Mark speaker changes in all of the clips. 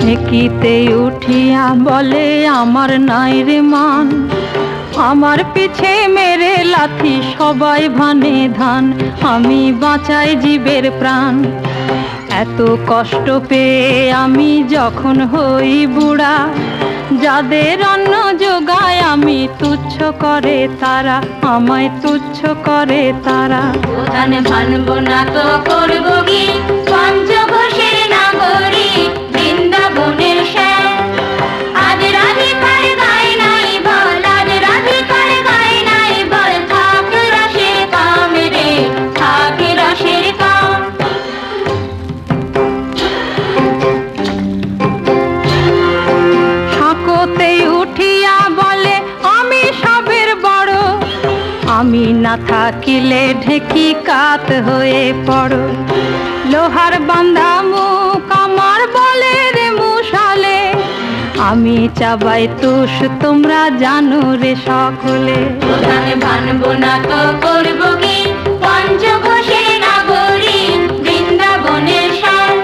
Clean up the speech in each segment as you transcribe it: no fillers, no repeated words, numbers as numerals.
Speaker 1: ঢেকিতে উঠিয়া বলে আমার নাই রে মান, আমার পিছে মেরে লাথি সবাই ভানে ধান, আমি বাঁচাই জীবের প্রাণ। এত কষ্ট পেয়ে আমি যখন হই বুড়া, যাদের অন্ন যোগায় আমি তুচ্ছ করে তারা, আমায় তুচ্ছ করে তারা।
Speaker 2: প্রধান ভানব না তো করব কি, পঞ্চঘোষের নাগরী বৃন্দাবনের শ্যাম। আজ রাধিকার গায় নাই বল, আজ রাধিকার গায় নাই বল, থাক রসের কাম রে, থাক রসের কাম।
Speaker 1: সাঁকোতেই উঠিয়া বলে আমি সবের বড়, আমি না থাকিলে ঢেকি কাত হয়ে পড়ো। লোহার বান্ধা মুখ আমার বলে রে মুশালে, আমি চাবাই তুষ তোমরা জানো রে সকলে।
Speaker 2: প্রধান ভানব না তো করব কি, পঞ্চঘোষের নাগরী বৃন্দাবনের শ্যাম।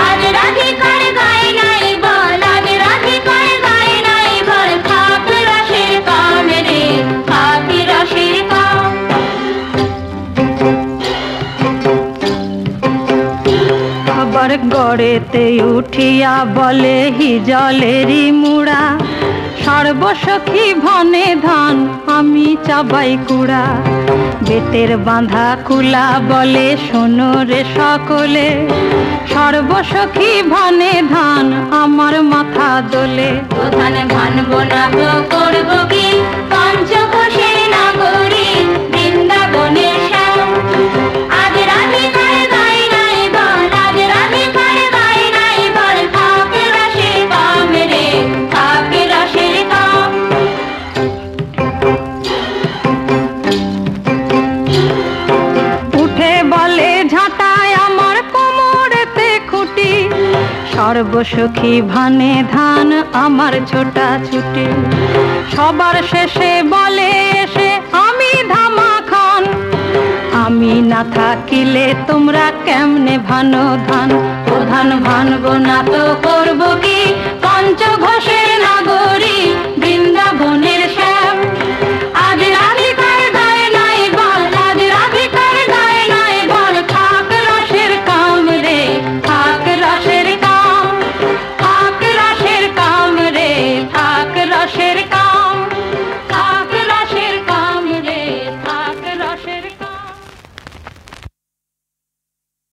Speaker 2: আজ রাধিকার গায় নাই বল, আজ রাধিকার গায় নাই বল, থাক রসের কাম রে, থাক রসের কাম।
Speaker 1: আবার গড়েতে উঠিয়া বলে হিজলেরই মুড়া, সর্বসখী ভনে ধান আমি চাবাই কুড়া। বেতের বাঁধা কুলা বলে শোনো রে সকলে, সর্বসখী ভনে ধান আমার মাথা দোলে।
Speaker 2: প্রধান ভানব না তো করব কি, পঞ্চঘোষের নাগরী বৃন্দাবনের শ্যাম। আজ রাধিকার গায় নাই বল, আজ রাধিকার গায় নাই বল, থাক রসের কাম রে, থাক রসের কাম।
Speaker 1: উঠে বলে ঝাঁটায় আমার কোমরেতে খুঁটি, সর্বসখী ভানে ধান আমার ছোটা ছুটি। সবার শেষে বলে এসে আমি ধামা খান, আমি না থাকিলে তোমরা কেমনে ভানো ধান। প্রধান ভানব না তো করব কি, পঞ্চঘোষে